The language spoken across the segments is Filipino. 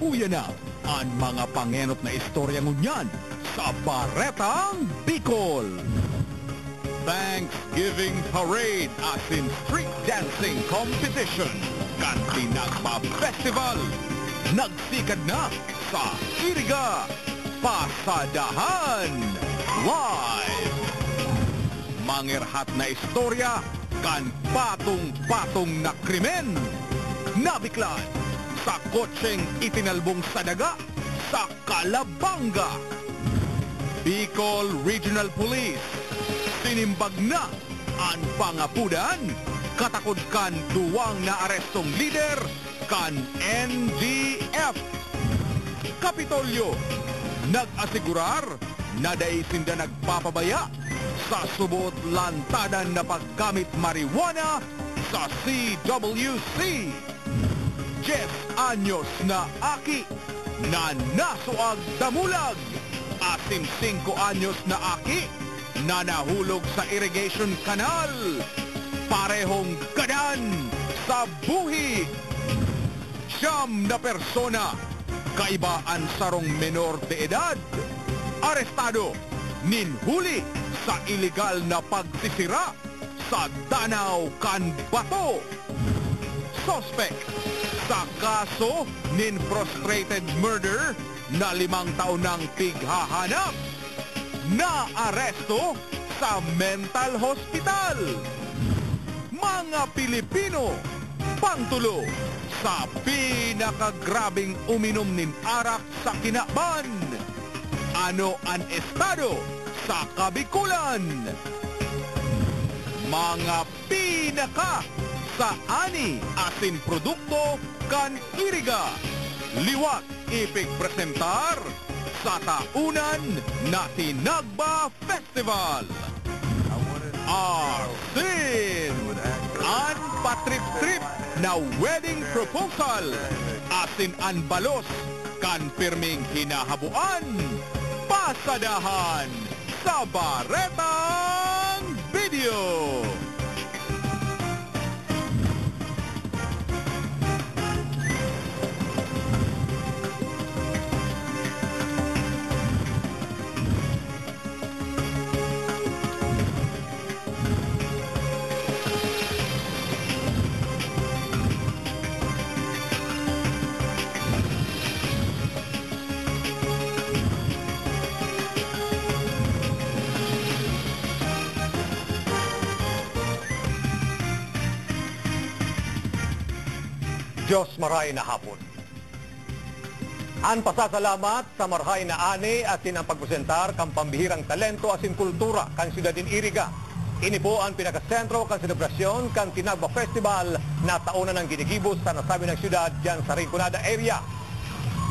Kasalukuyan na ang mga pangenot na istorya ngunyan sa Baretang Bicol. Thanksgiving Parade as in street dancing competition. Kantinagba Festival. Nagsikad na sa Iriga. Pasadahan Live. Mangirhat na istorya kan patong-patong na krimen. Nabiklan sa kotseng itinalbong sa daga sa Calabanga. Bicol Regional Police sinimbag na ang pangapudan katakod kan duwang na arestong lider kan NDF. Kapitolyo nag-asigurar na daisinda nagpapabaya sa subot lantadan na paggamit marijuana sa CWC. 10 anyos na aki na nasuag damulag. Asim 5 anyos na aki na nahulog sa irrigation canal. Parehong gadan sa buhi. 9 na persona, kaibaan sarong menor de edad, arestado, ninhuli sa iligal na pagsisira sa Danau kan Bato. Suspect sa kaso nin frustrated murder na 5 taon ng pighahanap. Na-aresto sa mental hospital. Mga Pilipino, pangtulo sa pinakagrabing uminom nin arak sa Kinaban. Ano ang estado sa Kabikulan? Mga pinaka sa ani asin produkto kan Iriga. Liwat ipig presentar sa taunan na Tinagba Festival. Arsin an patrip-trip na wedding proposal asin an balos kan pirming hinahabuan. Pasadahan sa Baretang Video. Diyos maray na hapon. Ang pasasalamat sa marhay na ani asin ang pagpresentar kang pambihirang talento asin kultura kan Siyudadin Iriga. Ini po ang pinakasentro kan selebrasyon kan Tinagba Festival na taunan ng ginigibos sa nasabi ng siyudad dyan sa Rinconada area.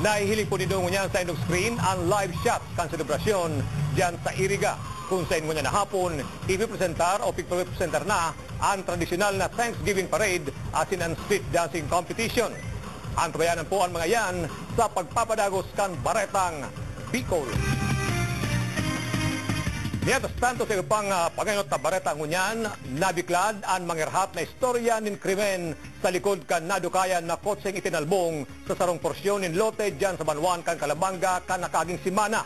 Nahihiling po nito niyan sa inyong screen ang live shot kan selebrasyon dyan sa Iriga. Kung sa inyo na hapon, ipipresentar o pipresentar na ang tradisyonal na Thanksgiving Parade asin ang street dancing competition. Antabayanan po ang mga yan sa pagpapadagos kan Baretang Bicol. Niyatas tanto sa pang pagayot na Baretang Ngunyan, nabiklad ang mangirhat na istorya nin krimen sa likod kan nadukayan na kotseng itinalbong sa sarong porsyon nin lote dyan sa Banwan kan Calabanga kan nakaging simana.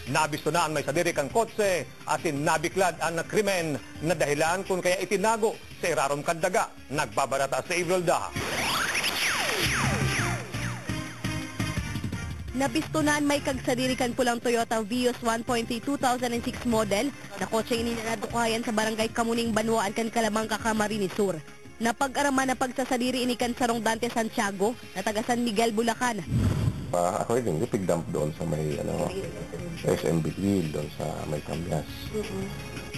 Nabisto na ang may sadiri kang kotse asin nabiklad ang krimen na dahilan kung kaya itinago sa irarom kandaga. Nagbabarata sa Ibrolda. Nabistunan may kagsadiri kan pulang Toyota Vios 1.3 2006 model na kotse ininadukayan sa barangay Kamuning Banwaan kan Calabanga, Camarines Sur. Napag-araman na pagsasadiri ini kan Sarong Dante Santiago na taga San Miguel, Bulacan. Ako rin, pigdump doon sa may SMBT, doon sa may Cambias.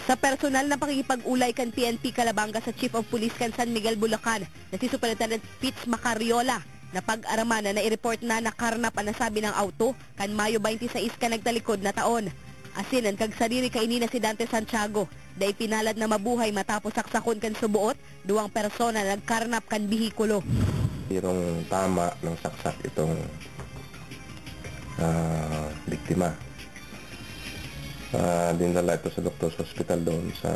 Sa personal na pakikipag-ulay kan PNP Calabanga sa Chief of Police kan San Miguel, Bulacan na si Superintendent Fitz Macariola, na pag-araman na nai-report na nakarnap ang nasabi ng auto kan Mayo 26 ka nagtalikod na taon. Asin ang kagsadiri kaini na si Dante Santiago, da ipinalad na mabuhay matapos saksakon kan subuot, 2 persona nagkarnap kan bihikulo. Yung tama ng saksak itong biktima. Dinala ito sa Doctors Hospital doon sa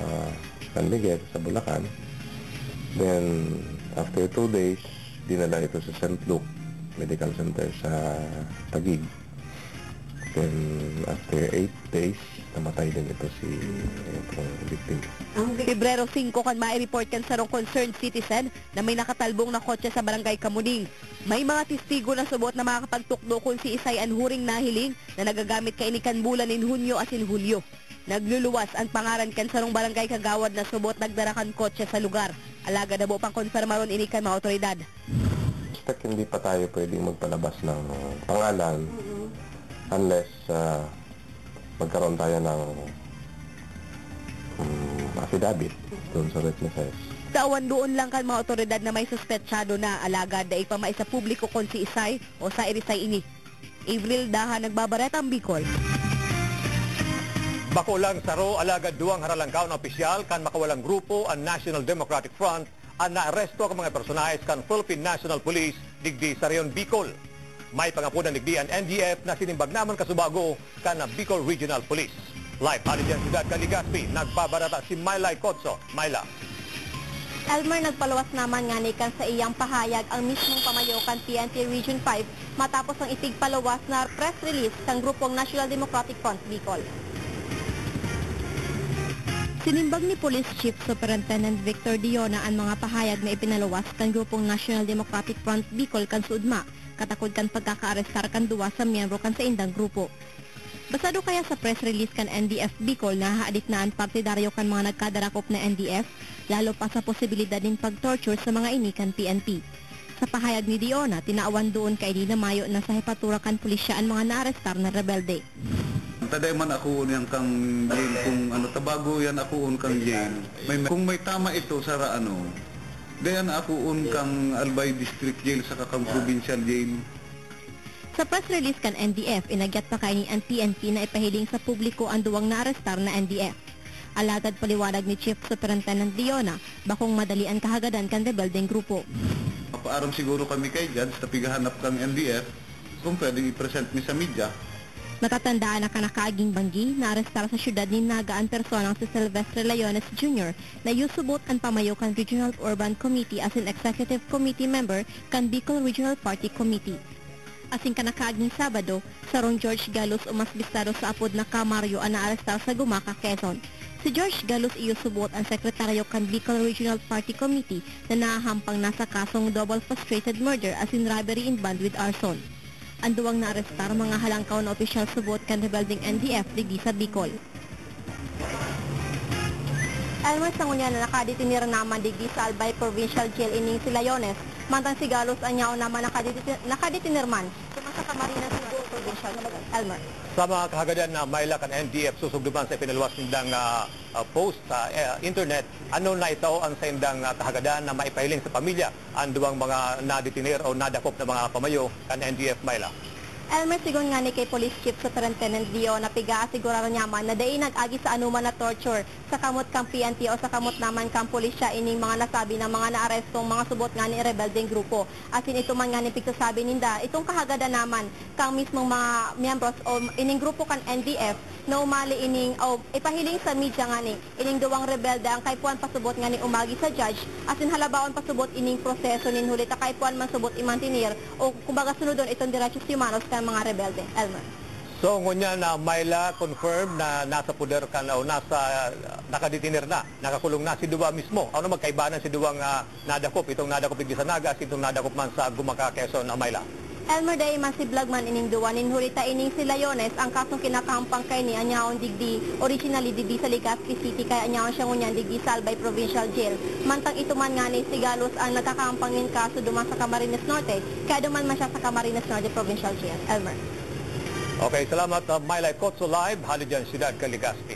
San Miguel, sa Bulacan. Then, after 2 days, dinala ito sa St. Luke medical center sa Taguig. Then after 8 days, namatay din ito si itong victim. Pebrero 5 kan mai-report kan sarong concerned citizen na may nakatalbong na kotse sa barangay Kamuning. May mga testigo na subot na makakapagtukdo kung si Isay anhuring nahiling na nagagamit kay inikan bulan in Hunyo asin Hulyo. Nagluluwas ang pangaran kan sarong barangay Kagawad na subot nagdarakan kotse sa lugar. Alaga na po pang konfirmaron inikan mga otoridad. Expect hindi pa tayo pwedeng magpalabas ng pangalan unless magkaroon tayo ng affidavit doon sa witnesses. Tawan doon lang kan mga otoridad na may suspetsyado na alaga daig pa maisa publiko kon si Isay o sa irisay ini. Avril Daha, nagbabaretang Bicol. Bako lang saro alagad duwang haralangkaw na opisyal kan makawalang grupo ang National Democratic Front ang naaresto ang mga personahes kan Philippine National Police digdi sa Reyon Bicol. May pangapunan digdi ang NDF na sinimbag naman kasubago kan na Bicol Regional Police. Live ali dyan Ciudad Caligaspi, nagbabarata si Myla Icotso. Myla. Elmer, nagpaluwas naman nga ni kan sa iyang pahayag ang mismong pamayokan PNP Region 5 matapos ang itigpaluwas na press release ng grupong National Democratic Front Bicol. Sinimbag ni Police Chief Superintendent Victor Diona ang mga pahayag na ipinaluwas kan grupong National Democratic Front Bicol kan Sudma, katakod kan pagkakaarestar kan duwa sa miyembro kan sa indang grupo. Basado kaya sa press release kan NDF Bicol na haadik na ang partidaryo kan mga nagkadarakop na NDF, lalo pa sa posibilidad din pag-torture sa mga ini kan PNP. Sa pahayag ni Diona, tinaawan doon kay di na mayo na sa hepatura kan pulisya ang mga naarestar na rebelde. Taday man ako yang kang jail kung ano tabago yan ako kang jail. Kung may tama ito sa dayan ako kang Albay District Jail sa kang Provincial Jail. Sa press release kan NDF, inagyat pa kay ni ang PNP na ipahiling sa publiko ang duwang naarestar na NDF. Alagad paliwanag ni Chief Superintendent Diona, bakong madali ang kahagadan kan rebeldeng grupo. Mapaaram siguro kami kay Judge na pigahanap kang NDF kung pwedeng i-present mi sa media. Natatandaan na kanakaaging banggi na arestar sa syudad ni Naga ang personang si Silvestre Leones Jr. na yusubot ang pamayo kan Regional Urban Committee as an Executive Committee member kan Bicol Regional Party Committee. Asing kanakaaging Sabado, sarong George Galus umasbistado sa apod na Camaryo ang naarestar sa Gumaca, Quezon. Si George Galus iyusubot ang sekretaryo kan Bicol Regional Party Committee na nahahampang nasa kasong double frustrated murder as in robbery in band with arson. Ang duwang naarestar mga halangkaw na opisyal subot kan rebelding NDF digdi sa Bicol. Elmer, sa ngunya na nakaditinir naman digdi sa Albay Provincial Jail ining si Leones, mantang si Galos anyao naman nakaditinir man sa Camarines Provincial. Elmer. Sa mga kahagadan na Myla kan NDF susugduman sa ipinaluwas nindang post sa internet, ano na ito ang sa indang kahagadan na maipahiling sa pamilya ang duwang mga naditinir o nadakop na mga pamayo kan NDF Myla? Elmer, sigon nga ni kay Police Chief Superintendent Dio na piga-asiguraro nyaman na day nag-agi sa anuman na torture sa kamot kang PNP o sa kamot naman kang pulisya ining mga nasabi ng mga naarestong mga subot nga ni rebeldeng grupo. Asin ito man nga ni pigsasabi ninda, itong kahagada naman kang mismong mga miyembros o ining grupo kan NDF na umali ining o ipahiling sa media nga ni ining duwang rebelde ang kaypuan pasubot nga ni umagi sa judge asin halabaon pasubot ining proseso nin huli ta kaypuan man subot imantinir o kumbaga sunodon itong derechos humanos kan mga rebelde. Elmer. So ngunya na Myla confirm na nasa puder ka na o nasa nakaditinir na, nakakulong na si Duwa mismo. Ano magkaibanan si Duwang nadakop, itong nadakop digdi sa Naga, itong nadakop man sa Gumaca, Quezon na Myla? Elmer, day man si Blagman ining duwa nin hulita ining si Leones ang kasong kinakampang kay ni anyaon digdi originally digdi sa Legazpi City kaya anyaon siya ngunyan digdi sa Albay Provincial Jail. Mantang ito man nga ni si Galos ang nagkakampangin kaso duman sa Camarines Norte kaya duman man siya sa Camarines Norte Provincial Jail. Elmer. Okay, salamat Myla Icotso live, hali dyan Ciudad Caligaspi.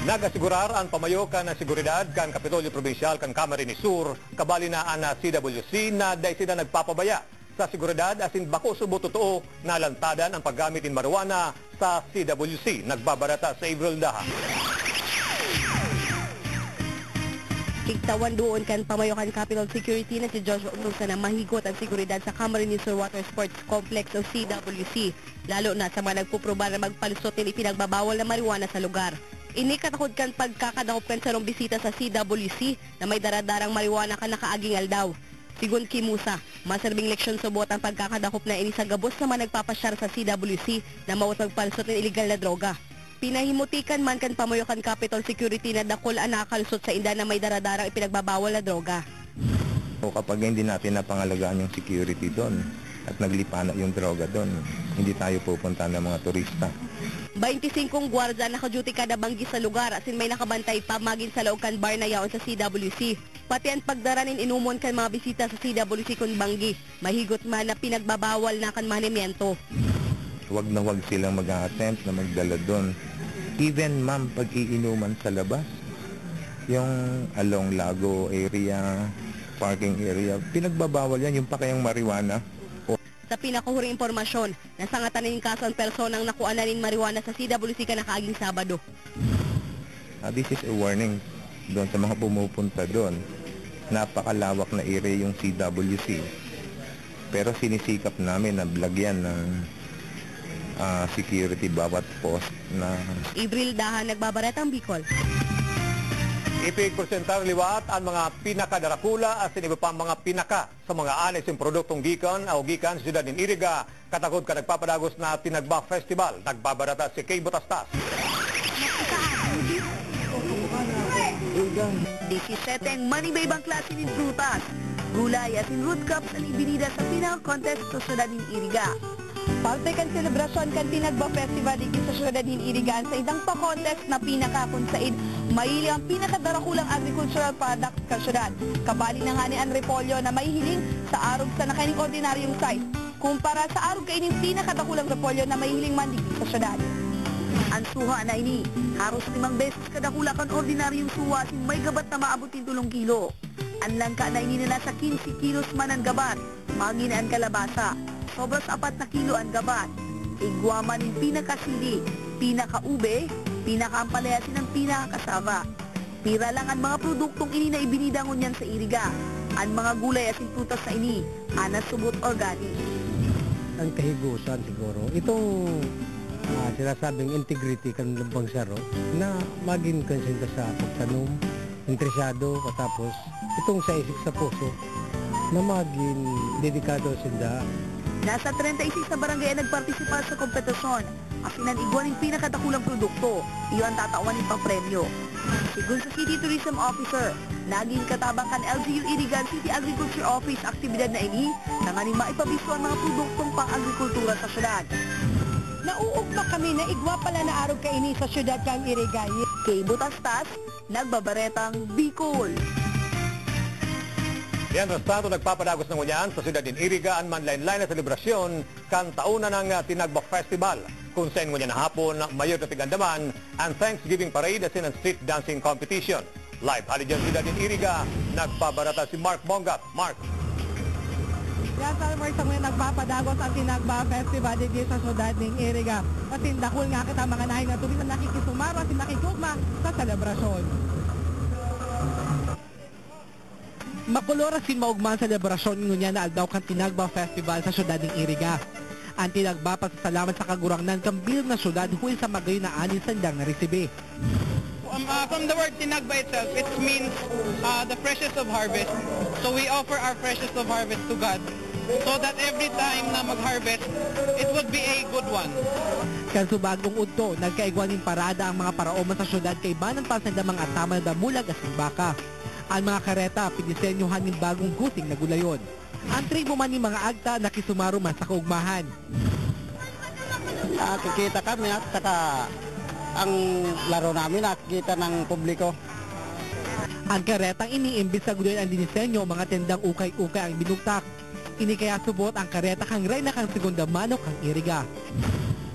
Nagasigurar ang pamayokan na seguridad kan Kapitolyo Provincial kan Camarines Sur, kabali na ang CWC na dahil sila nagpapabaya sa seguridad asin bako subo totoo na lantadan ang paggamit ng marijuana sa CWC. Nagbabarata sa Avril Daha. Kigtawan doon kan pamayokan Capital Security na si Joshua Umulsa na mahigot ang seguridad sa Camarines Sur Water Sports Complex o CWC, lalo na sa mga nagpuproba na magpalusot ng ipinagbabawal na marijuana sa lugar. Ini katakod kan pagkakadakop kan sarong bisita sa CWC na may daradarang marijuana ka nakaaging aldaw. Sigun Kimusa, maserbing leksyon subot ang pagkakadakop na ini sa gabos naman nagpapasyar sa CWC na mawat magpalusot ng iligal na droga. Pinahimutikan man kan pamuyokan Capitol Security na dakol ang nakakalusot sa inda na may daradarang ipinagbabawal na droga. O kapag hindi natin napangalagaan yung security doon at naglipa na yung droga doon, hindi tayo pupunta ng mga turista. 25 gwardiya naka-duty kada banggi sa lugar asin may nakabantay pa magin sa loob kan bar na yaon sa CWC. Pati ang pagdaranin inumon kan mga bisita sa CWC kun banggi. Mahigot man na pinagbabawal na kan manimento. Huwag na huwag silang mag-attempt na magdala doon. Even ma'am, pag iinuman sa labas, yung along Lago area, parking area, pinagbabawal yan, yung pa kayang marijuana. Sa pinakahuring impormasyon, nasangatan ng kaso ang personang nakuha na rin marijuana sa CWC ka nakaaging Sabado. This is a warning doon sa mga pumupunta doon. Napakalawak na area yung CWC. Pero sinisikap namin na blagyan ng security bawat post na... Ibril Dahan, Nagbabaretang Bicol. Ipigpresentar liwat ang mga pinakadarakula at iba pang mga pinaka sa mga anes yung produktong gikan o gikan siyudad ng Iriga katakod ka nagpapadagos na Tinagba Festival. Nagbabarata si Kay Butastas. 17 ang manibaybang klase ng prutas, gulay at root cups ang ibinida sa pinaka-contest sa siyudad ng Iriga. Parte kan selebrasyon kan Tinagba Festival dito sa siyudad ng Iriga sa idang pa-contest na pinaka-kunsaid maili ang pinakadarakulang agricultural product sa siyudad. Kabali na nga ni ang repolyo na mahihiling sa arog sa nakaning ordinaryong size kumpara sa arog kaining pinakadakulang repolyo na mahihiling man dito sa siyudad. Ang suha na ini, haros 5 beses kadakula kan ordinaryong suha sin may gabat na maabot ng 3 kilo. Ang langka na ini na nasa 15 kilos man ang gabat, magina ang kalabasa, sobras 4 na kilo ang gabat. Igwaman ng pinakasili, pinakaube, pinakaampalayasin ng pinakakasava. Pira lang ang mga produktong ini na ibinidangon yan sa Iriga. Ang mga gulay at prutas na ini, anas subot organic. Ang kahigusan siguro, itong sinasabing integrity kan lubang saro na maging konsenta sa pagtanom, interesado, katapos itong sa isip sa puso na maging dedikado sinda. Nasa 36 na barangay ang nagpartisipal sa kompetisyon. Asinan igwan ng pinakadakulang produkto, iyon tatawan ng pang-premyo. Sigun sa City Tourism Officer, naging katabang kan LGU Irigan City Agriculture Office aktibidad na ini na nga ni maipabiso ang mga produktong pang-agrikultura sa syudad. Nauugma kami na igwa pala na araw kaini sa syudad kang Iriga. Kay Butastas, Nagbabaretang Bicol. Yan, Rastato, nagpapadagos ng unyan sa siyudad ng Iriga ang manlain-lain na selebrasyon kan tauna ng Tinagba Festival. Kung saan ngunyan na hapon, mayor na tigandaman ang Thanksgiving Parade at street dancing competition. Live, hali dyan siyudad ng Iriga, nagpabarata si Mark Bongat. Mark. Yan sa Mark, sa mga nagpapadagos ang Tinagba Festival dito sa syudad ng Iriga. Kasi dakul nga kita mga nahin na tuloy na nakikisumaro at nakikugma sa selebrasyon. Makulora sin maugma sa selebrasyon ngunya na aldaw kan Tinagba Festival sa syudad ng Iriga. Ang Tinagba pasasalamat sa kagurangnan kambil na syudad huwil sa magayon na anin sandang na resibe. From the word Tinagba itself, it means the freshest of harvest. So we offer our freshest of harvest to God so that every time na mag-harvest, it would be a good one. Kan subagong udto, nagkaigwaning parada ang mga paraoma sa syudad kay banan pa sa damang atama na damulag at baka. Ang mga kareta, pinisenyohan ng bagong gusing na gulayon. Ang tribo man ng mga agta, nakisumaro man sa kaugmahan. Kikita kami at saka ang laro namin nakikita ng publiko. Ang karetang ini, imbis sa gulayon ang dinisenyo, mga tendang ukay-ukay ang binugtak. Ini kaya subot ang kareta kang ray na kang segunda manok ang Iriga.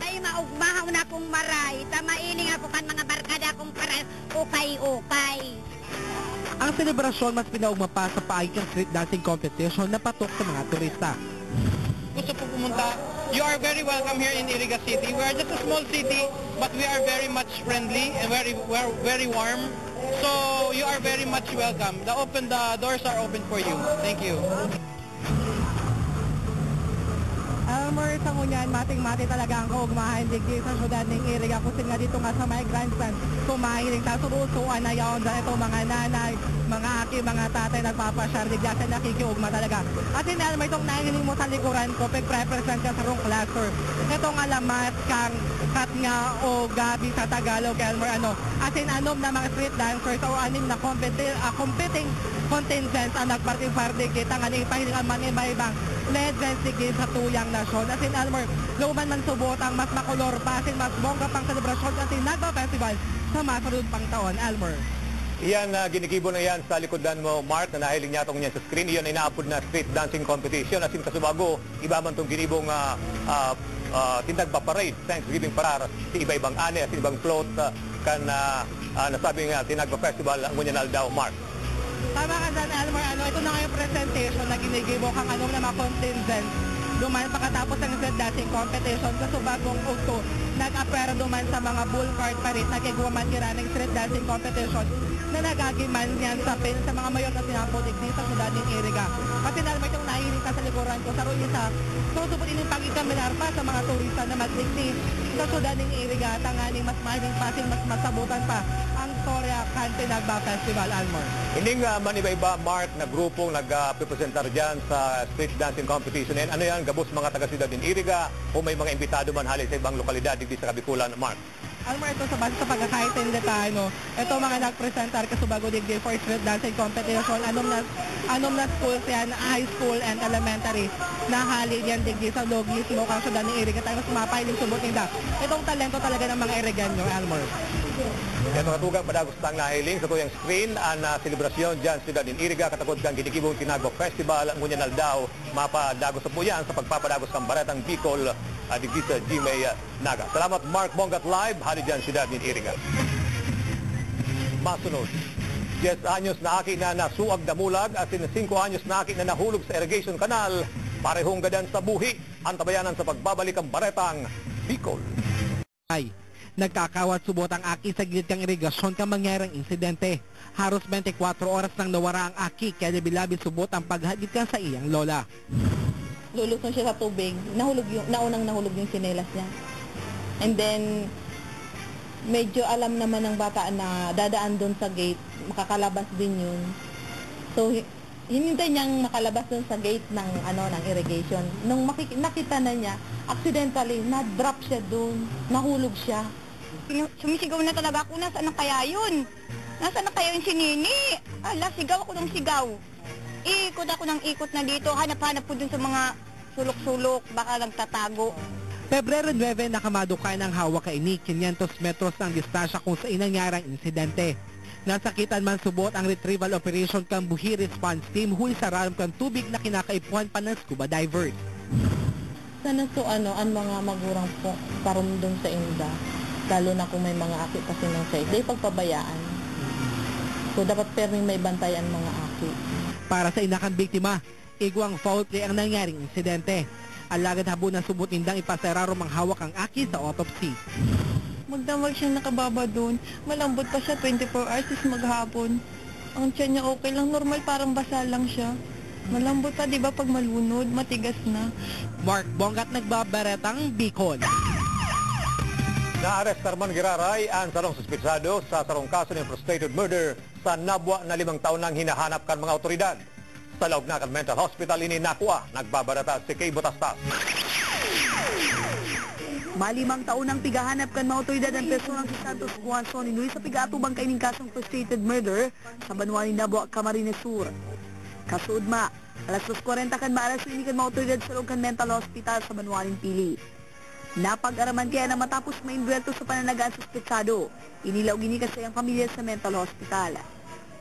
Ay maugmahaw na kong maray, tamailing ako kan mga barkada kong para ukay-ukay. Ang selebrasyon mas pinaugma pa sa paayong street dancing competition na patok sa mga turista. Gusto po pumunta, you are very welcome here in Iriga City. We are just a small city, but we are very much friendly and very warm. So you are very much welcome. The doors are open for you. Thank you. More sa yan, mating-mati talaga ang kaugmahan digdi sa syudad ng Iriga. Kasi nga dito nga sa may grandstand, kumahiling tasurusuan na yaon dahil ito mga nanay, mga aki, mga tatay nagpapasyar digdi sa nakikiugma talaga. At in Elmer, itong nahiling mo sa likuran ko, pag-represent ka sa rong cluster. Itong alamat kang Katnga o Gabi sa Tagalog, Elmer, as in anom na mga street dancers o anim na competing contingents ang nagparty-party kita nga ipahiling ang mga iba-ibang legends sige sa tuyang nasyon. As in Elmer, luman man subot ang mas makulor pa, as in mas bongga pang selebrasyon at Tinagba Festival sa masunod pang taon, Elmer. Iyan, ginigibo na yan sa likodan mo, Mark, na nahiling niya itong niyan sa screen. Iyan ay naapod na street dancing competition. As in Kasubago, iba man itong ginibong Tinagba Parade, Thanksgiving Parar, si iba-ibang ane, at ibang float kan nasabing Tinagba Festival ang ngunyan daw, Mark. Tama ka dyan, Elmer. Ito na nga yung presentation na ginigibo kang na mga contingent. Duman pagkatapos ng street dancing competition sa Subagong Ugto, nag-apera duman sa mga bull cart parit na kiguman ng street dancing competition na nagagiman yan sa mga mayor na sinapodik din sa syudad ng Iriga. Kasi Elmer, itong nahiling ka sa likuran ko sa Ruisa, susuputin yung pag-ikamilar pa sa mga turista na magdikti sa syudad ng Iriga, tanganing mas mahiling pasin, mas masabutan pa ang Storya kan Tinagba Festival, Almor. Hindi nga man iba-iba, Mark, na grupong nag-presentar dyan sa street dancing competition. And ano yan, gabos mga taga-siyudad ng Iriga o may mga imbitado man halin sa ibang lokalidad dito sa Kabikulan, Mark? Almor, ito sa base sa pagkakaintindi tayo, ito mga nag-presentar Kasubago digdi for street dancing competition. Anom na schools yan, high school and elementary, na halin yan digdi sa loob mismo kang syudad ng Iriga. Tayo sumapahiling subot nila. Itong talento talaga ng mga Iriganyo, Almor. Yan mga tugang padagos tang nahiling sa tuyang screen ang selebrasyon dyan sa syudad ng Iriga katapos kang ginikibong Tinagba Festival ngunyan aldaw mapadagos sa puyan sa pagpapadagos kang Baretang Bicol digdi sa Gmay Naga. Salamat Mark Bongat live hali dyan syudad ng Iriga. Masunod, 10 anyos na aki na nasuag damulag at 5 anyos na aki na nahulog sa irrigation canal parehong gadan sa buhi ang tabayanan sa pagbabalik ang Baretang Bicol. Nagkakawat subot ang aki sa gilid kang irigasyon kang mangyarang insidente. Halos 24 oras nang nawara ang aki kaya bilabi subot ang paghagit ka sa iyang lola. Lulusong siya sa tubig, naunang nahulog yung sinelas niya. And then, medyo alam naman ng bata na dadaan doon sa gate, makakalabas din yun. So, hinintay niyang makalabas doon sa gate ng irrigation. Nung nakita na niya, accidentally, na-drop siya doon, nahulog siya. Sumisigaw na talaga ako, nasaan na kaya yun? Nasaan na kaya yun si Nini? Ala, sigaw ako ng sigaw. Ikot ako ng ikot na dito, hanap-hanap po dun sa mga sulok-sulok, baka nagtatago. Pebrero 9, nakamadukan ng hawak kay Ini, 500 metros ang distansya kung saan nangyarang insidente. Nasakitan man subot ang retrieval operation kang Buhi Response Team huli sa raram kang tubig na kinakaipuan pa ng scuba divers. Sana ang mga magurang po parumdum sa inda, lalo na kung may mga aki kasi ng site, dahil pagpabayaan. So dapat perming may bantayan mga aki. Para sa inakang biktima, igwang foul play ang nangyaring insidente. Alagad habo na subot nindang ipasararo mang hawak ang aki sa autopsy. Magdamag siya nakababa doon. Malambot pa siya 24 hours is maghapon. Ang tiyan niya okay lang, normal parang basa lang siya. Malambot pa, di ba, pag malunod, matigas na. Mark Bongat, Nagbabaretang Bicol. Naarestar man giraray ang sarong suspitsado sa sarong kaso ng frustrated murder sa nabwa na 5 taon nang hinahanap kan mga otoridad. Sa Laugnacan Mental Hospital ini nakuha, nagbabarata si Kay Botastas. 5 taon nang pigahanap kan mga otoridad ang personang si Santos Guanzon inuwi sa pigatubang kaining kasong frustrated murder sa Banwani Nabwa, Camarines Sur. Kasudma, alas 2:40 kan maalas ini kan mga otoridad sa Laugnacan Mental Hospital sa Banwaning Pili. Napag-araman kaya na matapos mainduelto sa pananagaan sa suspetsado, inilaw ginikas sa iyang pamilya sa mental hospital.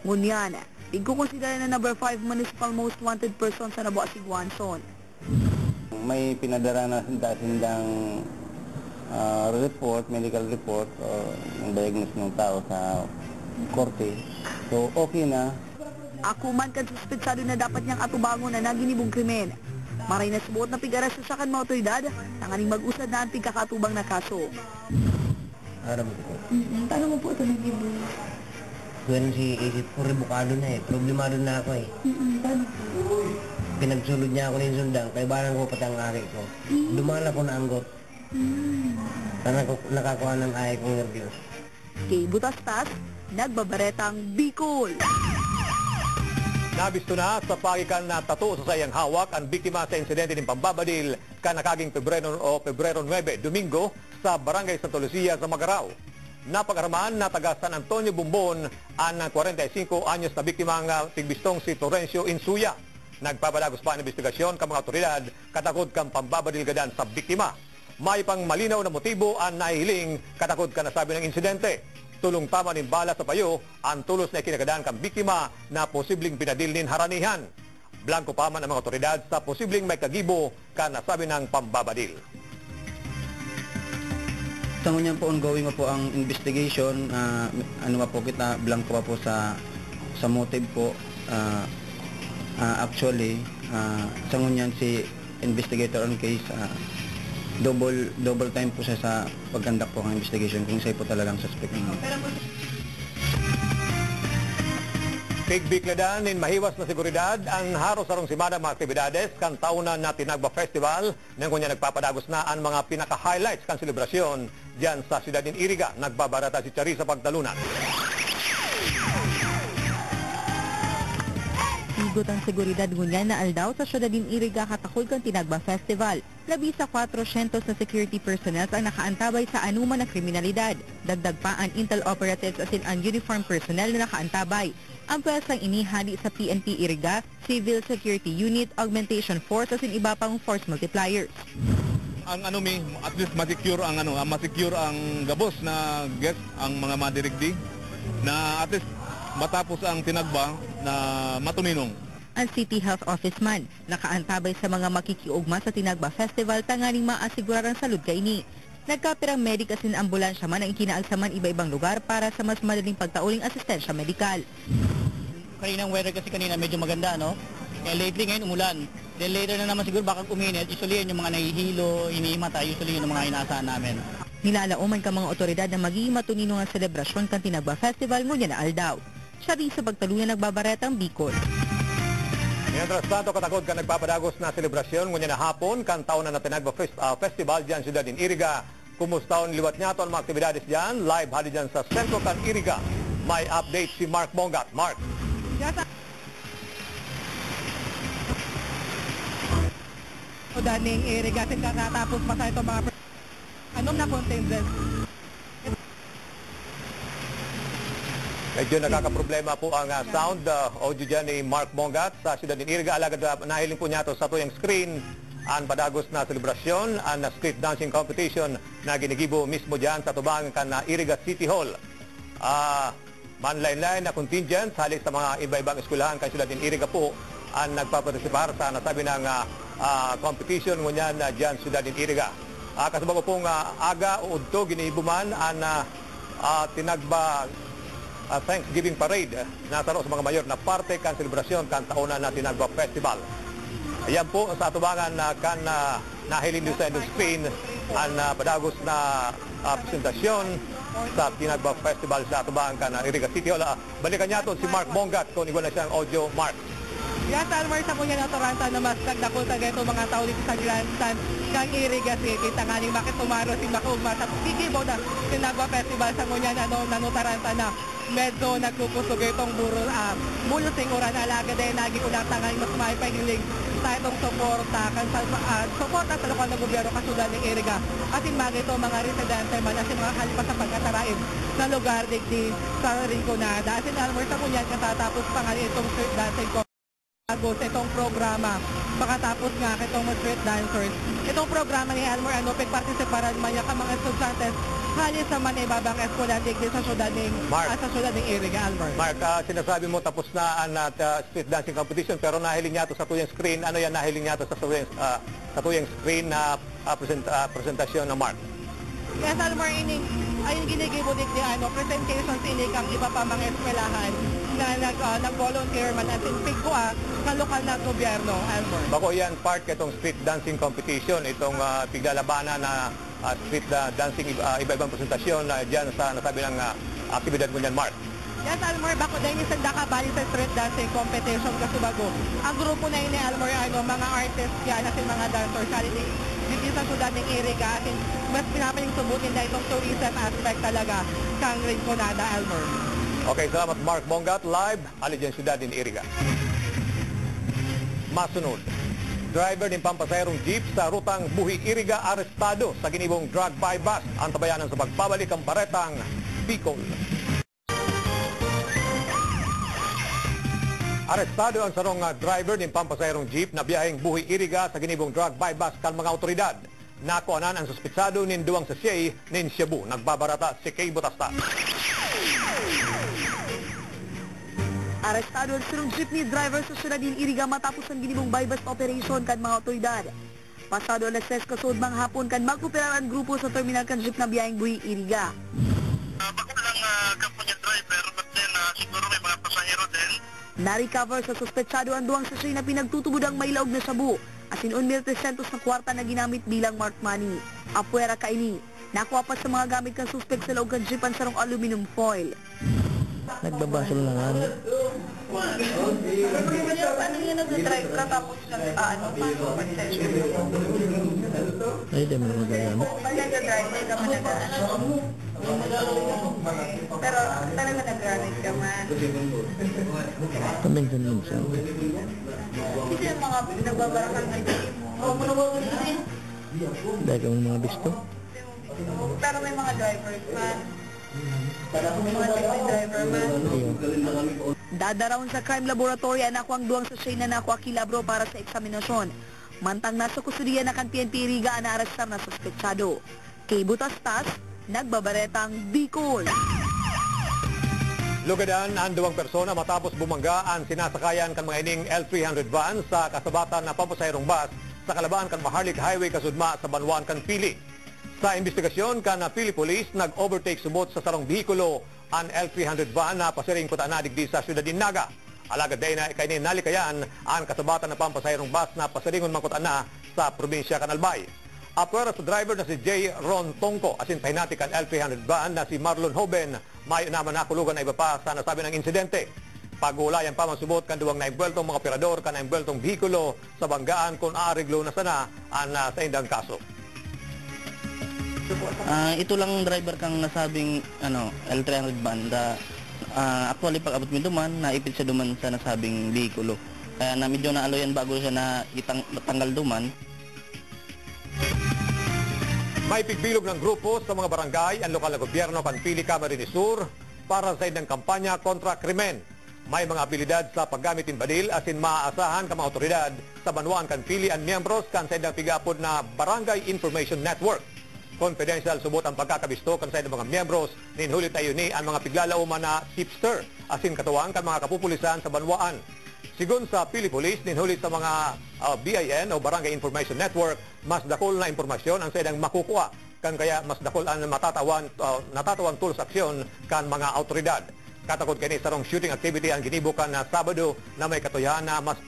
Ngunyan, ikukonsidera na number 5 municipal most wanted person sa Nabwa si Guanzon. May pinadara na sindang report, medical report, o yung diagnosis ng tao sa korte. So, okay na. Ako man kan suspetsado na dapat niyang atubangon na naginibong krimen. Maray na subuot na pigaras sa kan mga otoridad, tanganing mag-usad na ang tigkakatubang na kaso. Aram ko. Paano mo po ito nag-ibig? Kung si isip ko, rebukado na eh. Problemado na ako eh. Paano po? pinagsulod niya ako ng sundang, kay barang ko pati ang ari ko. Dumaan ako na anggot. Nakakuha ng ay kong review. Kay Butastas, nagbabaretang Bicol. Nabisto na sa pagikan na tato sa sayang hawak ang biktima sa insidente ng pambabadil kanakaging Pebrero 9, Domingo sa Barangay Santa Lucia sa Magarao. Napag-araman na taga San Antonio Bumbon ang 45 anyos na biktima ng tigbistong si Florencio Insuya. Nagpapadagos pa ang investigasyon ng mga otoridad katakod kang pambabadil gadan sa biktima. May pang malinaw na motibo ang nahihiling katakod ka nasabi ng insidente. Tulong tama ng bala sa payo ang tulos na ikinagandaan kang biktima na posibleng pinadilnin haranihan. Blanco pa man ang mga otoridad sa posibleng may kagibo ka nasabi ng pambabadil. Sa ngunyan po ongoing po ang investigation, blanco pa po sa motive po. Actually, sa ngunyan si investigator on case, double time po siya sa pagkandak po ng investigation kung siya po talagang suspect. Pigbikladan in mahiwas na seguridad ang haros sarong simana mga aktibidades kan taunan na Tinagba Festival nang kunya nagpapadagos na ang mga pinaka-highlights kan selebrasyon diyan sa siyudad ng Iriga. Nagbabarata si Charissa Pagtalunan. Sigot ang seguridad ngunyan na aldaw sa siyudad ng Iriga katakod kang Tinagba Festival. Labi sa 400 na security personnel ang nakaantabay sa anuman na kriminalidad. Dagdag pa ang intel operatives asin ang uniform personnel na nakaantabay. Ang pwestang inihali sa PNP Iriga, Civil Security Unit, Augmentation Force asin iba pang force multipliers. Ang at least masecure ang gabos na guest ang mga madirigdi na at least matapos ang Tinagba na matuminong. Ang City Health Office man, nakaantabay sa mga makikiugma sa Tinagba Festival tanganing maasigura ang salud kaini. Nagkapirang medic asin ambulansya man ang ikinaalsaman iba-ibang lugar para sa mas madaling pagtauling asistensya medikal. Kaninang weather kasi kanina medyo maganda, no? Eh, lately ngayon umulan. Then later na naman siguro baka uminit, usually yun yung mga nahihilo, hinihimata, usually yun yung mga inaasahan namin. Nilalauman ka mga otoridad na magiging matunino ang selebrasyon kan Tinagba Festival ngunyan na aldaw. Charissa Pagtalunan, nagbabaretang Bicol. Mientras tanto, katakod ka nagpapadagos na selebrasyon ngunyan na hapon kan taon na Tinagba Festival diyan siyudad ng Iriga. Kumusta ang liwat niya to ang mga aktibidades diyan? Live hali diyan sa Sentro kan Iriga. May update si Mark Mongat. Mark. Daning Iriga sin kakatapos pa sa ito mga anong na contingent. Medyo nakakaproblema po ang sound audio dyan ni Mark Mongat sa siyudad ng Iriga. Alagad nahiling po niya to sa tuyang screen ang padagos na selebrasyon, ang street dancing competition na ginigibo mismo dyan sa tubang kan Iriga City Hall. Manlain-lain na contingent halit sa mga iba-ibang eskwelahan kan siyudad ng Iriga po ang nagpaparticipar sa nasabi ng competition ngunyan dyan siyudad ng Iriga. Kasabago pong aga o udto ginihibuman ang Tinagba Thanksgiving Parade na taro sa mga mayor na parte kan selebrasyon kan taonan na Tinagba Festival. Ayan po sa atubangan kan nahiling doon sa screen ang padagos na presentasyon sa Tinagba Festival sa atubangan kan Iriga City Hall. Balikan niya to si Mark Mongat kung igual na siyang audio. Mark. Yes, Almar, sa kunya na Toranta na mas nagdakol sa ganito mga tao dito sa Grandstand kang Iriga City. Tanganing bakit tumaro si Makaugma sa Kikibo na Tinagba Festival sa kunya na Toranta na medyo nagkukusog itong mulo singuran alaga dahil lagi ko lang tanganing mas maipahiling sa itong suporta sa lokal na gobyerno kasudan ng Iriga. Asin mga ito mga residente man asin mga halipas sa pagkatarain na lugar digdi sa Rinconada. Asin Almar, sa kunya katatapos pa nga itong street dancing sa itong programa. Pagkatapos nga itong street dancers. Itong programa ni Almor pagpartisiparan man niya ka mga estudyantes halis sa manibabang eskwela digdi sa syudad ng Iriga, Almor. Mark, sinasabi mo tapos na ang street dancing competition pero nahiling niya to sa tuyang screen. Ano yan nahiling niya to sa tuyang screen na presentasyon na Mark? Yes, Almor, ayun ginigibo digdi presentations kang iba pa mga eskwelahan na nag-volunteer man at pigkua sa lokal na gobyerno, Almor. Bako yan part itong street dancing competition, itong piglalabanan na street dancing iba-ibang presentasyon dyan sa nasabi ng aktibidad mo niyan, Mark. Yes, Almor, bako din isang dakabali sa street dancing competition kasubago. Ang grupo na yun ni Almor, mga artist yan, asin mga dancers, dito sa syudad ng Iriga, asin mas pinapaling subutin na itong tourism aspect talaga kang Rinconada, Almor. Okay, salamat Mark Mongat. Live, Alijan Syudad in Iriga. Masunod. Driver ng pampasayrong jeep sa rutang Buhi-Iriga arestado sa ginibong drug buy bust. Ang tabayanan sa pagbabalik ang paretang Bicol. Arestado ang sarong driver ng pampasayrong jeep na biyaheng Buhi-Iriga sa ginibong drug buy bust kan mga otoridad. Nakuanan ang suspitsado nin duwang sasiyay nin Cebu. Nagbabarata si Kay Butasta. Arestado ang sarong jeepney driver sa syudad ng Iriga matapos ang ginibong buy-bust operation kan mga otoridad. Pasado alas 6 kasod mga hapon kan magkupirar ang grupo sa terminal kan jeep na biyaheng Buhi-Iriga. Bako lang kapo niya driver, but then siguro may mga pasahero din. Na-recover sa suspetsado ang duwang sasay na pinagtutubudang may laog na sabu, asin 1,300 na kwarta na ginamit bilang marked money. Apuera kaini, nakuha pa sa mga gamit kan suspect sa laog kan jeep ang sarong aluminum foil. Nagbabasol na nga. Paano yun nag-drive ka tapos paano mag-session? Ay, di mo na magagamit. Pag nag-drive, may ka managaan. Pero talaga nag-drive ka man. Paminsan-minsan. Kasi yung mga nagbabarakan ng jeep mo. Dahil ka mga bisto. Pero may mga drivers man. Mga taxi driver man. Dadaraon sa crime laboratory ang nakuha ang duwang sasay na nakuha kilabro para sa eksaminasyon. Mantang nasa kusudiya na kan PNP Iriga ang naarestar na suspetsado. Kay Butastas, nagbabaretang Bicol. Lugadan ang duwang persona matapos bumangga ang sinasakayan kan mga ining L300 van sa kasabatan na pampasayrong bus sa kalabaan kan Maharlik Highway kasudma sa Banwan kan Pili. Sa investigasyon kan Pili Police, nag-overtake subot sa sarong bihikulo ang L300 van na pasiring kutaan na digdi sa syudad din Naga. Alagad day na ikainin nalikayan ang kasabatan na pampasayrong bus na pasiringon mangkutaan na sa probinsya kan Albay. Apwera sa driver na si J. Ron Tongko, asin pahinati kan L300 van na si Marlon Hoben, may naman nakulugan na iba pa sa nasabi ng insidente. Pag-ulayan pa mansubot kan duwang naimbweltong mga operador kan naimbweltong bihikulo sa banggaan kung aariglo na sana ang sa indang kaso. Ito lang driver kang nasabing L300 banda. Actually pag abot mi duman, naipit siya duman sa nasabing bihikulo. Kaya na medyo naaloyan bago siya na tanggal duman. May pigbilog ng grupo sa mga barangay ang lokal na gobyerno kan Pili Camarines Sur para sa indang kampanya kontra krimen. May mga abilidad sa paggamit in badil asin maaasahan ka mga otoridad sa Banwaan kan Pili ang miyembros kan sa indang pigapod na Barangay Information Network. Confidential subot ang pagkakabisto kan sa mga miyembros ninhulit tayo ni ang mga piglalauman na tipster asin katuwang kan mga kapupulisan sa Banwaan. Sigun sa Pili Police, ninhulit sa mga BIN o Barangay Information Network, mas dakol na impormasyon ang sa idang makukuha kan kaya mas dakol ang natatawang tools aksyon kan mga autoridad. Katakot kini sarong shooting activity ang ginibukan na Sabado na may katuyahan na mas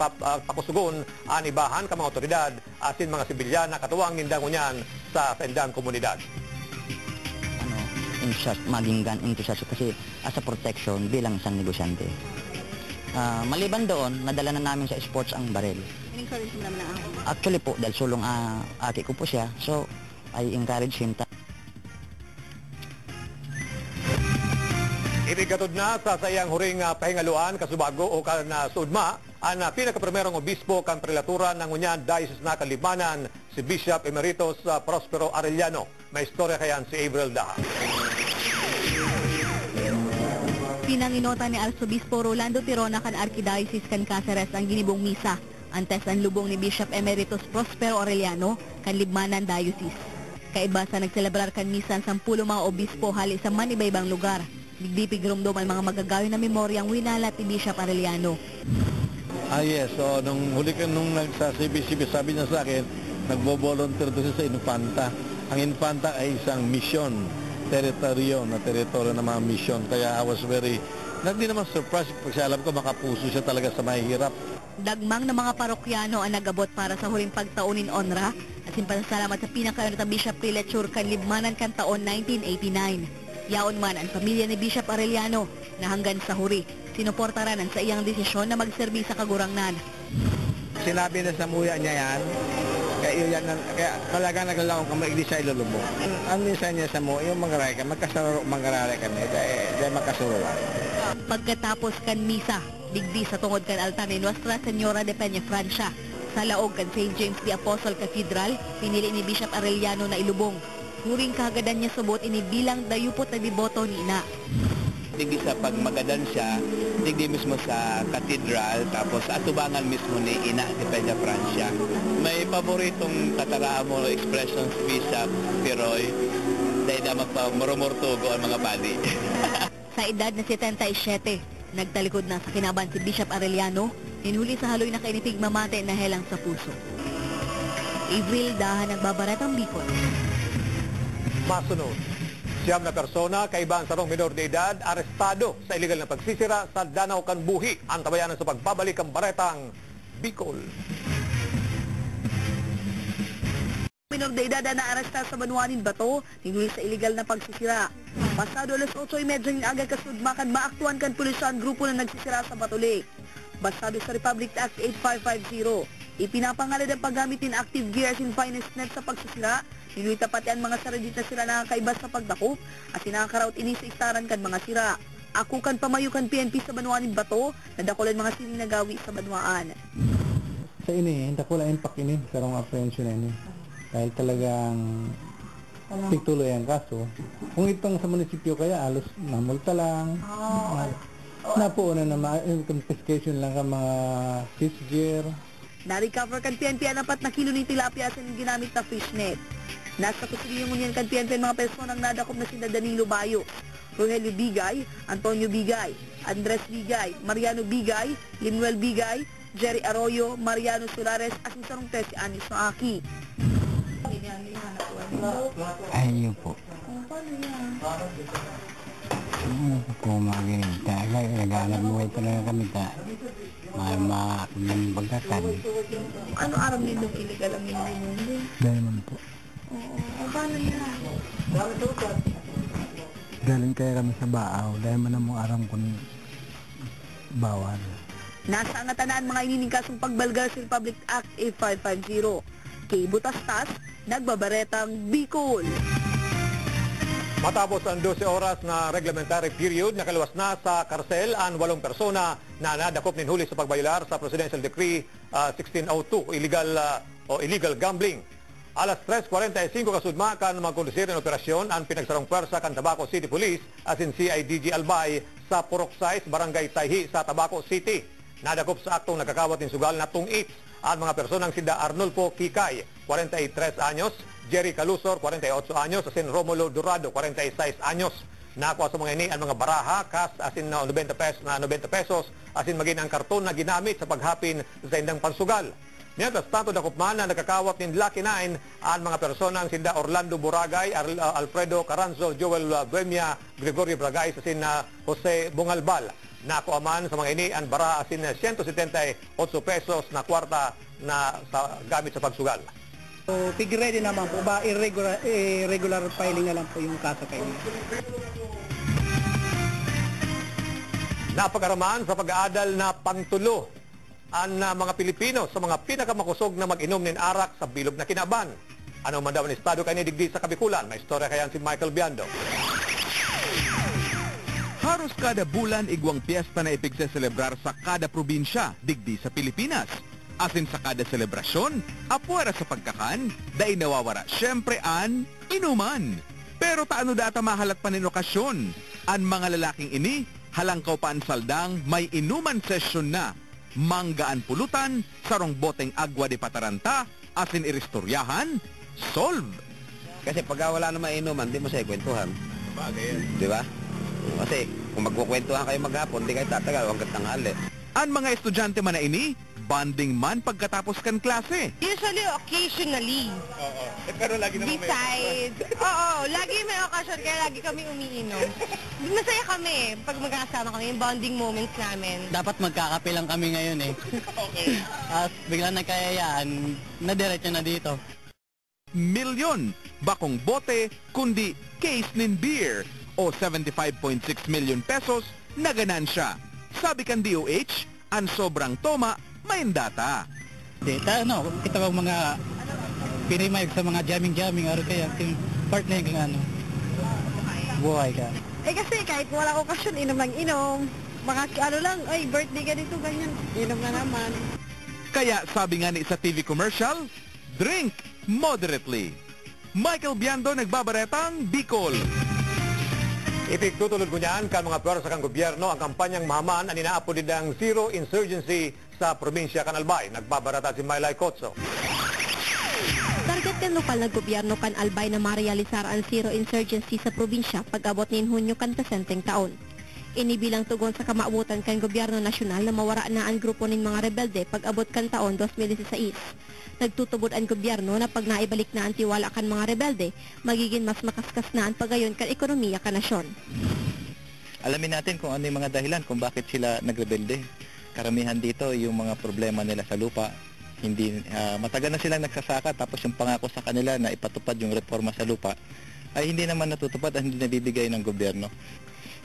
pakusugon ang ibahan ka mga otoridad asin mga sibilyan na katuwang nindangunyan sa indang komunidad. Maging gun enthusiast kasi as a protection bilang isang negosyante. Maliban doon, nadala na namin sa sports ang barel. In-encourage mo naman ang Actually po, dahil sulong ate ko po siya, so I encourage him. Irigatod na sa sayang huring pahingaluan kasubago o kan sudma ang pinakaprimerong obispo kan prelatura ng Unyan Diocese na Limanan, si Bishop Emeritus Prospero Arellano. May istorya kayan si Avril Daha. Pinanginota ni Arsobispo Rolando Tirona kan Archdiocese kan Cáceres ang ginibong misa. Antes ang lubong ni Bishop Emeritus Prospero Arellano kan Libmanan Diocese. Kaiba sa nagselebrar kan misa ang 10 mga obispo hali sa manibaybang lugar. Digdipig rumdom ang mga magagawi na memoryang winalat ni Bishop Arellano. Yes, so nung huli ka nung nagsa-CBCB, sabi niya sa akin, nagbo-volunteer doon sa Infanta. Ang Infanta ay isang misyon, teritoryo ng mga misyon. Kaya I was hindi naman surprised kasi alam ko makapuso siya talaga sa mahihirap. Dagmang na mga parokyano ang nagabot para sa huling pagtaunin onra at simpasalamat sa pinakaunang Bishop Prelature kan Libmanan kan taon 1989. Yaon man ang pamilya ni Bishop Arellano na hanggang sa huri, sinuportaran sa iyang desisyon na magserbi sa kagurangnan. Sinabi na sa muya niya yan, kaya talaga naglalakong kami, hindi siya ilulubog. Ang minsan niya sa muya, yung mangaray ka, mangaray kami, dahil magkasuruan. Pagkatapos kan misa, digdi sa tungod kan altar ni Nuestra Señora de Peña Francia, sa laog kan St. James the Apostle Cathedral, pinili ni Bishop Arellano na ilubong. Huring kagadan niya subot inibilang dayupot na biboto ni ina. Digdi sa pagmagadan siya, digdi mismo sa katedral, tapos sa atubangan mismo ni Ina de Peña Francia. May paboritong kataraan mo expression si Bishop Piroy, dahil na magpamurumurtugo ang mga bali. Sa edad na 77, nagtalikod na sa kinaban si Bishop Arellano, ninhuli sa haloy na kainitig mamate na helang sa puso. Avril Dahan, nagbabaratang Bicol. Masunod, siyam na persona, kaibang sarong minor de edad, arestado sa iligal na pagsisira sa Danau Kanbuhi. Ang tabayanan sa pagbabalik ang baretang Bicol. Minor de edad na aresta sa Banuanin Bato, ninhuli sa iligal na pagsisira. Pasado alas 8:30 ng aga kasudmakan, maaktuan kan pulisyan grupo na nagsisira sa Batuli. Basado sa Republic Act 8550, ipinapangalad ang paggamit ng active gears in finest net sa pagsisira. Ninuy tapati ang mga saradit na sila nakakaibas sa pagdakop at sinakaraot ini sa istaran kan mga sira. Ako kan pamayukan PNP sa Banuanin Bato, nadakulan mga sining nagawi sa Banuaan. Sa ini, dakulan pak ini, karong apprehension ini. Dahil talagang tigtuloy ang kaso. Kung itong sa munisipyo kaya, alos namulta lang. Napuuna na confiscation lang ka mga fish gear. Na-recover kan PNP ang 4 na kilo ng tilapia sa ginamit na fishnet. Nasa kusiliyong ngunyan kan PNP ang mga personang nadakop na sina Danilo Bayo, Rogelio Bigay, Antonio Bigay, Andres Bigay, Mariano Bigay, Linuel Bigay, Jerry Arroyo, Mariano Solares, at isang 13 anyos na aki. Ayun po. Kung maginita, naghanap buhay talaga kami ta. May pagkakan. Ano aram nindong illegal ang nindong? Dahil man po. Oo, paano yan? Galing kaya kami sa Baaw, dahil man ang aram kung bawal. Nasa angatanaan mga ininingkasong pagbalgar sa Republic Act 8550. Kay Butastas, nagbabaretang Bicol. Matapos ang 12 oras na reglementary period, nakalawas na sa karsel ang 8 persona na nadakop nin huli sa pagbaylar sa Presidential Decree 1602, illegal gambling. Alas 3:45 kasudma kan magkondusir ng operasyon ang pinagsarong pwersa kan Tabaco City Police as in CIDG Albay sa Purok 6, Barangay Tayhi sa Tabaco City. Nadakop sa aktong nagkakawat ng sugal na tungit ang mga personang sida Arnulfo Kikay, 43 anyos, Jerry Calusor, 48 anyos, asin Romulo Durado, 46 anyos. Nakuha sa mga ini ang mga baraha, cash asin na 90 pesos, asin maging ang karton na ginamit sa paghapin sa indang pansugal. Mientras tanto, dakop man na nakakawat ng Lucky 9 ang mga personang sida Orlando Boragay, Alfredo Caranzo, Joel Buemia, Gregorio Bragay, asin na Jose Bungalbal. Nakuha man sa mga ini ang baraha asin na 178 pesos na kwarta na gamit sa pagsugal. So, figure ready naman po ba, irregular filing na lang po yung kaso kayo. Napag-araman sa pag-aadal na pantulo ang mga Pilipino sa mga pinakamakusog na mag-inom ng arak sa bilog na Kinaban. Ano man daw ang estado kayo digdi sa Kabikulan? May istorya kaya si Michael Biando. Haros kada bulan igwang piyesta na ipigseselebrar sa kada probinsya digdi sa Pilipinas. Asin sa kada selebrasyon, apuera sa pagkakan, dahil nawawara syempre an inuman. Pero taano data mahalat pa nin okasyon? Ang mga lalaking ini, halangkaw pa ang saldang, may inuman session na. Manggaan pulutan, sarong boteng agwa de pataranta, asin iristoryahan, solve. Kasi pag wala na mainuman, di mo siya ikwentuhan. Di ba? Kasi kung magkukwentuhan kayo maghapon, di kayo tatagal hanggang tanghali. Ang mga estudyante man na ini, banding man pagkatapos kan klase. Usually, occasionally. Oo. Pero lagi naman Besides, oo, lagi may occasion kaya lagi kami umiinom. Masaya kami pag magkakasama kami, yung bonding moments namin. Dapat magkakape lang kami ngayon eh. Okay. At biglang nagkayayaan, nadiretso na dito. Milyon, bakong bote, kundi case nin beer. o 75.6 million pesos na ganansya. Sabi kan DOH, ang sobrang toma may data. Kita ba mga pinimayag sa mga jamming-jamming aro kaya partner ng buhay ka. Kasi kahit wala okasyon, inom lang inom. Mga birthday ganito, ganyan. Inom na naman. Kaya sabi nga ni sa TV commercial, drink moderately. Michael Biando nagbabaretang Bicol. Ipigtutulod ko niyan kan mga pwersa kang gobyerno ang kampanyang mahaman ang inaapo din ng Zero Insurgency sa probinsya kan Albay. Nagbabarata si Maylay Cotso. Target kan lokal na gobyerno kan Albay na marealisar ang Zero Insurgency sa probinsya pag-abot nin Hunyo kan presenteng taon. Inibilang tugon sa kamaabutan kan gobyerno nasyonal na mawara na ang grupo nin mga rebelde pag-abot kan taon 2016. Nagtutubod ang gobyerno na pag naibalik na ang tiwala kan mga rebelde, magiging mas makaskas na ang pagayon kan ekonomiya kan nasyon. Alamin natin kung ano yung mga dahilan kung bakit sila nagrebelde. Karamihan dito yung mga problema nila sa lupa. Hindi matagal na silang nagsasaka tapos yung pangako sa kanila na ipatupad yung reforma sa lupa ay hindi naman natutupad at hindi nabibigay ng gobyerno.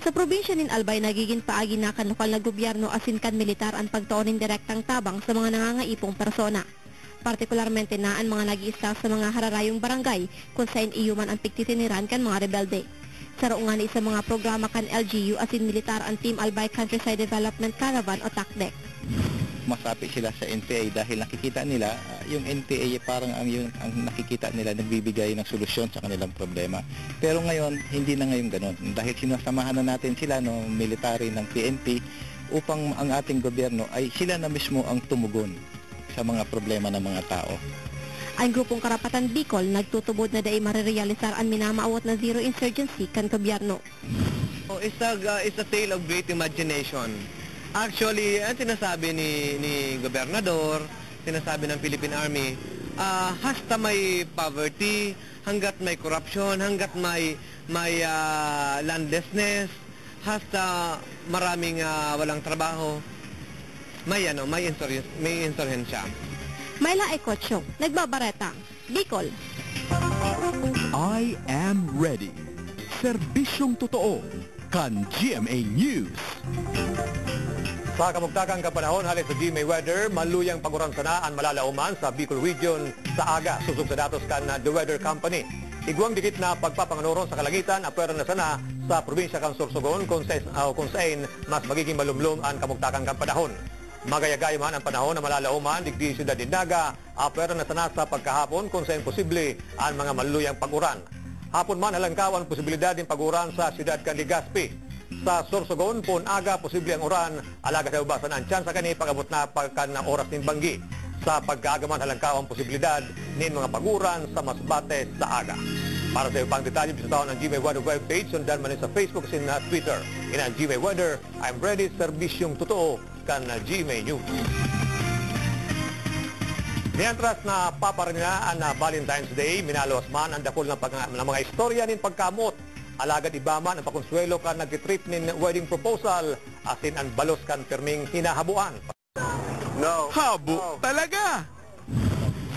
Sa probinsya nin Albay, nagiging paagi na kan lokal na gobyerno asin kan militar ang pagtuon nin direktang tabang sa mga nangangaipong persona. Partikularmente na ang mga nag-iista sa mga hararayong barangay kung saan iyuman ang pigtitiniran kan mga rebelde. Sa roongan sa mga programa kan LGU asin militar ang Team Albay Countryside Development Caravan o TACDEC. Masapi sila sa NPA dahil nakikita nila yung NPA parang ang nakikita nila nagbibigay ng solusyon sa kanilang problema. Pero ngayon, hindi na ngayon ganun. Dahil sinasamahan na natin sila military ng PNP upang ang ating gobyerno ay sila na mismo ang tumugon sa mga problema ng mga tao. Ang grupong Karapatan Bicol nagtutubod na dai marerealisar ang minamaawat na Zero Insurgency kan gobyerno. It's a tale of great imagination. Actually, ang sinasabi ni Gobernador, sinasabi ng Philippine Army, hasta may poverty, hanggat may corruption, hanggat may landlessness, hasta maraming walang trabaho, may insurhensya. Mayla Ecotio, nagbabaretang Bicol. I am ready. Serbisyong totoo kan GMA News. Sa kamugtagang kapanahon, halit sa GMA Weather, maluyang paguransanaan malalauman sa Bicol Region sa aga. Susog sa datos kan The Weather Company. Iguang dikit na pagpapanganuron sa kalangitan, apwera na sana sa probinsya kan Sorsogon kung saan mas magiging malumlum ang kamugtagang kapanahon. Magayagay man ang panahon na malalauman, digdi Siyudad Dinaga, apwera na sana sa pagkahapon kung saan posible ang mga maluyang paguran. Hapon man halangkaw ang posibilidad ng paguran sa Siyudad kan Legazpi. Sa Sorsogon, pun aga, posible ang uran, alaga sa ubasan ang tsansa kani pag-abot na pagkan na oras ng banggi. Sa pagkaagaman halangkaw ang posibilidad ng mga paguran sa Masbate sa aga. Para sa ibang detalye, bisitaon ang GMA Weather webpage, sundan man sa Facebook sin Twitter. In ang GMA Weather, I'm ready, serbisyong totoo kan GMA News. Mientras na paparinaan na Valentine's Day, minalos man ang dakol ng mga istorya ng pagkamot. Alagad ibaman ang pakonsuelo kan nag-trip nin wedding proposal asin ang balos kan pirming hinahabuan. Habo talaga!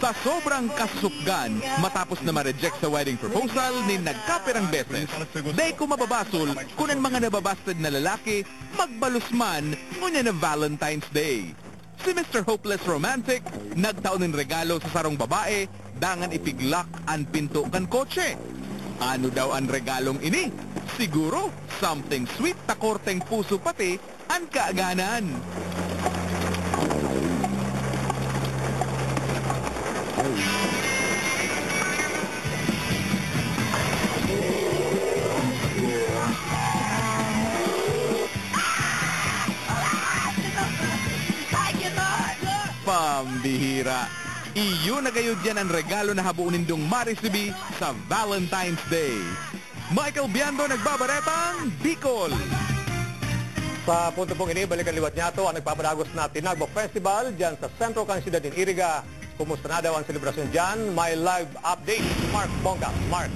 Sa sobrang kasupgan, matapos na ma-reject sa wedding proposal ni nagkapirang beses, day ko mababasol kung ang mga nababasted na lalaki magbalos man ngunya na Valentine's Day. Si Mr. Hopeless Romantic, nagtaon ng regalo sa sarong babae, dangan ipiglak ang pinto kan kotse. Ano daw ang regalong ini? Siguro, something sweet takorteng puso pati ang kaaganan. Pambihira. Iyo na gayud yan ang regalo na habuunin dong marisibi sa Valentine's Day. Michael Biando nagbabaretang Bicol. Sa punto pong ini, balikan liwat niya ito ang nagpapadagos na Tinagbo Festival dyan sa Sentro kan Siyudad din Iriga. Kumusta na daw ang selebrasyon dyan? May live update. Mark Bongga. Mark.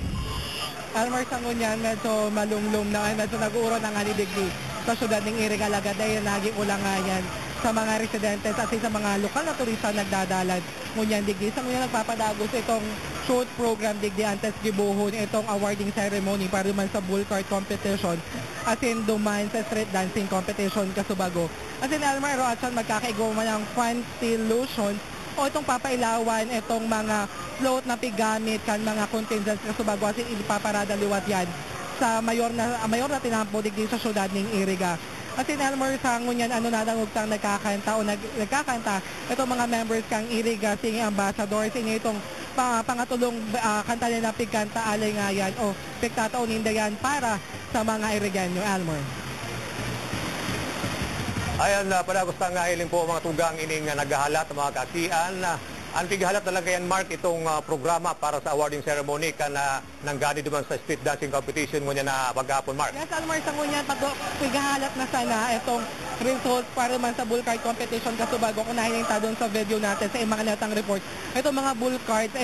Mark, sa ngunyan, medyo malumlum na, medyo nag-uuro ng degree sa Siyudad ng Iriga, lagaday, naging ulang nga yan. sa mga residentes at sa mga lokal na turista nagdadalan. Ngunyan digdi sa ngunyan nagpapadagos itong short program digdi antes gibuhon itong awarding ceremony para duman sa bull cart competition as in duman sa street dancing competition kasubago. As in Elmer Roatson magkakaigo man ang fun illusion o itong papailawan itong mga float na pigamit kan mga contingents kasubago as in ipaparada liwat yan sa mayor na tinampo digdi sa syudad ning Iriga. At in Elmer sa ngunyan nadangog tang nagkakanta o nagkakanta itong mga members kang Iriga Singing Ambassadors inyo itong pangatulong kanta nila pigkanta alay nga yan o pigtataon hindayan para sa mga Iriganyo, Elmer. Ayan, padagos tang hiling po mga tugang ining naghahalat mga kasian. Ang pighalat talaga yan, Mark, itong programa para sa awarding ceremony na nanggani duman sa street dancing competition ngunyan na paghapon, Mark. Yes, Almar, sa ngunyan pighahalat na sana itong results para man sa bull cart competition kasubago kung nahilinta doon sa video natin sa mga natang report. Itong mga bull carts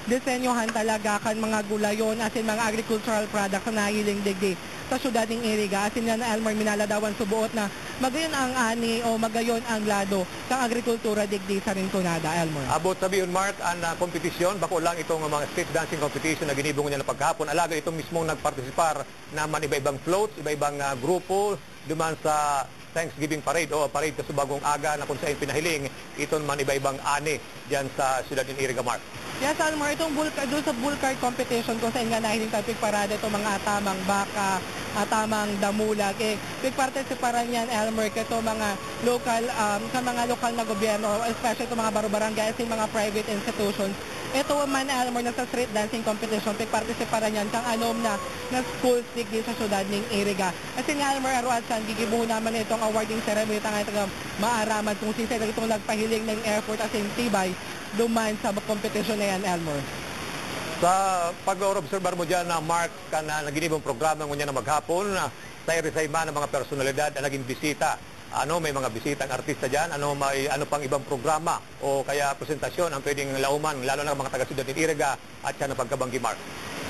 disenyohan talaga kan mga gulayon as in mga agricultural products na nahiling digdi sa syudad ng Iriga. As in yan na Elmer minaladawan subuot na magayon ang ani o magayon ang lado ng agrikultura digdi sa Rinconada, Elmer. Abot sabihin, Mark, ang kompetisyon, bako lang itong mga street dancing competition na ginibong niya na pagkahapon. Alaga itong mismong nagpartisipar naman iba-ibang floats, iba-ibang grupo, duman sa Thanksgiving parade o parade kasubagong aga na kung saan pinahiling iton man iba-ibang ani diyan sa siyudad ng Iriga, Mark. Yes, Almar, itong doon sa bull cart competition kung saan nga nahiling tayo pigparada itong mga atamang baka, atamang damulag. Pigpartisiparan yan, Elmer, ito mga local, sa mga lokal na gobyerno, especially itong mga barubarangay, yung mga private institutions. Ito man, Elmer, na sa street dancing competition, pigpartisiparan yan kang anom na schools digdi sa syudad ng Iriga. Kasi nga, Elmer, Aruatsan, gigibuho naman itong awarding ceremony itong maaraman kung sisay itong nagpahiling ng airport as in Tibay duman sa competition na yan, Elmer. Sa pag-obserbar mo dyan na Mark ka na naginibong programa ngunyan na maghapon, sa irisayman ng mga personalidad na naging bisita. May mga bisitang artista dyan? Ano pang ibang programa o kaya presentasyon ang pwedeng lauman, lalo na mga taga-siyudad ng Iriga at siya na pagkabanggi, Mark?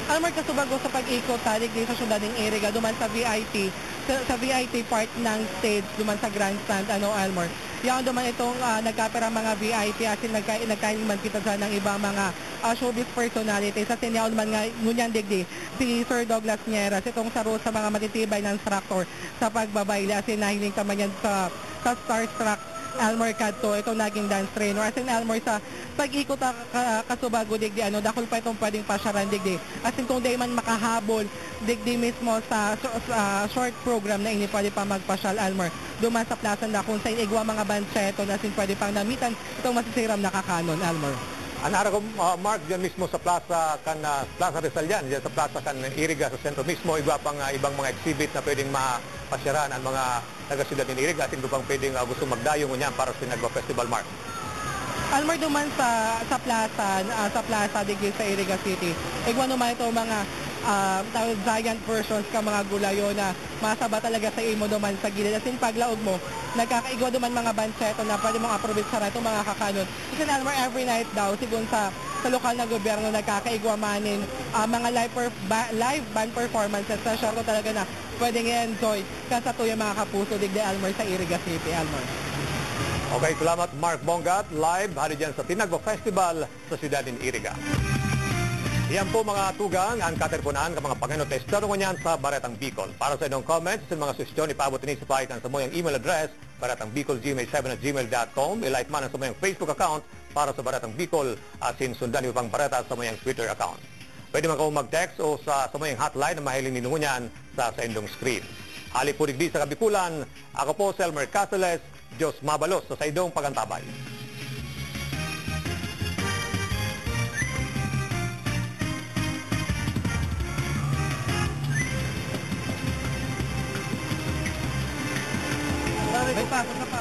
Almar, kasubago sa pag-ikot talig din sa syudad ng Iriga, duman sa VIP, sa VIP part ng stage, duman sa grandstand, Almar. Yan duman itong nagkapera mga VIP at nagkahiman kita dyan ng iba mga showbiz personalities. At sinyaon man nga ngunyan digdi si Sir Douglas Nieras, itong saro sa mga matitibay ng instructor sa pagbabayla. As in nahiling kaman yan sa Starstruck Elmer Kadto, itong naging dance trainer. As in Elmer sa pag-ikot kasubago digdi, dakol pa itong pwedeng pasyaran digdi. As in kung di man makahabol digdi mismo sa short program na ini pwede pa magpasyal, Elmer. Duman sa plaza na kung sa igwa mga banseto na sin pwede pang namitan itong masisiram na kakanon, Elmer. Anara ko, Mark, dyan mismo sa plaza Plaza Rizal yan, dyan sa plaza kan Iriga sa sentro mismo, iba pang ibang mga exhibit na pwedeng mapasyaran ang mga taga-siyudad ng Iriga at hindi pang pwedeng gusto magdayo ngunyan para sa Tinagba Festival, Mark. Almar, duman sa plaza digdi sa Iriga City, igwa naman ito mga giant versions ka mga gulayo na masaba talaga sa imo duman sa gilid. As in paglaog mo, nagkakaigwa duman mga banseto na pwede mong approbate sa itong mga kakanon. Kasi Almar, every night daw, sigun sa lokal na gobyerno nagkakaigwa manin mga live band performances na sure ko talaga na pwedeng i-enjoy kasatuyo mga kapuso digdi Almar sa Iriga City, Almar. Okay, salamat Mark Bongat, live hari dyan sa Tinagba Festival sa siyudad ng Iriga. Yan po mga tugang ang katerpunan ng mga Panginoon Testero ngunyan sa Baretang Bicol. Para sa inyong comments, sa mga suggestion, ipaabot ni sa pahitan sa moyang email address, baretangbicolgmail7@gmail.com. I-like man sa moyang Facebook account para sa Baretang Bicol at sinsundan niyo pang bareta sa moyang Twitter account. Pwede man kayo mag-text o sa moyang hotline na mahiling ninungunyan sa inyong screen. Hali po digdi sa Kabikulan, ako po si Elmer Caceles, Diyos mabalos sa saydong pagantabay. May pasok na pa.